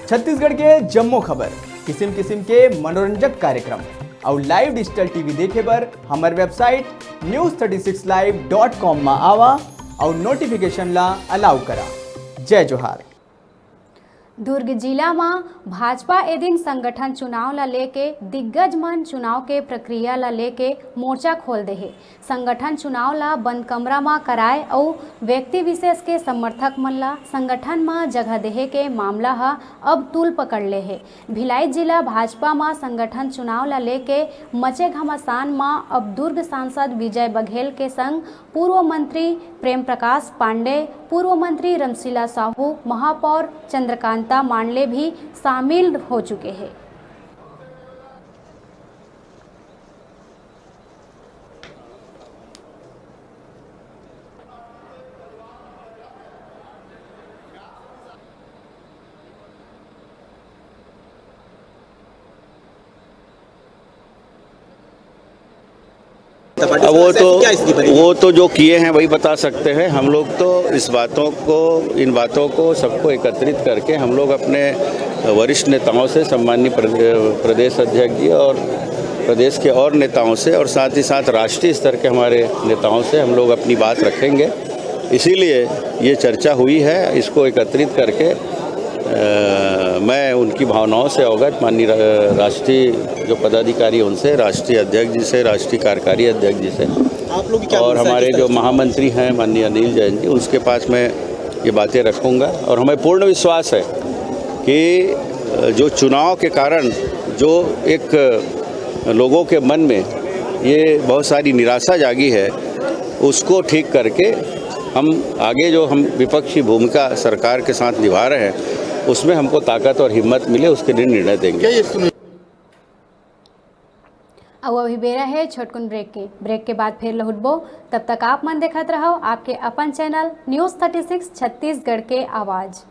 छत्तीसगढ़ के जम्मो खबर, किस्म किस्म के मनोरंजक कार्यक्रम और लाइव डिजिटल टीवी देखे बर हमार वेबसाइट news36live.com में आवा और नोटिफिकेशन ला अलाउ करा। जय जोहार। दुर्ग जिला में भाजपा ए दिन संगठन चुनाव ला लेके दिग्गज मन चुनाव के प्रक्रिया ला लेके मोर्चा खोल दे है। संगठन चुनाव ला बंद कमरा में कराए और व्यक्ति विशेष के समर्थक मन ला संगठन में जगह देहे के मामला हा अब तूल पकड़ ले है। भिलाई जिला भाजपा में संगठन चुनाव ला लेके मचे घमासान में अब दुर्ग सांसद विजय बघेल के संग पूर्व मंत्री प्रेम प्रकाश पांडे, पूर्व मंत्री रमशीला साहू, महापौर चंद्रकांता मांडले भी शामिल हो चुके हैं। वो तो जो किए हैं वही बता सकते हैं। हम लोग तो इन बातों को सबको एकत्रित करके हम लोग अपने वरिष्ठ नेताओं से, सम्माननीय प्रदेश अध्यक्ष जी और प्रदेश के और नेताओं से और साथ ही साथ राष्ट्रीय स्तर के हमारे नेताओं से हम लोग अपनी बात रखेंगे। इसीलिए ये चर्चा हुई है। इसको एकत्रित करके मैं उनकी भावनाओं से अवगत, माननीय राष्ट्रीय जो पदाधिकारी उनसे, राष्ट्रीय अध्यक्ष जी से, राष्ट्रीय कार्यकारी अध्यक्ष जी से आप लोग और हमारे जो महामंत्री हैं माननीय अनिल जैन जी, उसके पास मैं ये बातें रखूँगा। और हमें पूर्ण विश्वास है कि जो चुनाव के कारण जो एक लोगों के मन में ये बहुत सारी निराशा जागी है, उसको ठीक करके हम आगे जो हम विपक्षी भूमिका सरकार के साथ निभा रहे हैं उसमें हमको ताकत और हिम्मत मिले, उसके लिए निर्णय देंगे। अब अभी बेरा है छोटकुन ब्रेक के बाद फिर लौटबो। तब तक आप मन देखत रहो आपके अपन चैनल News 36 छत्तीसगढ़ के आवाज़।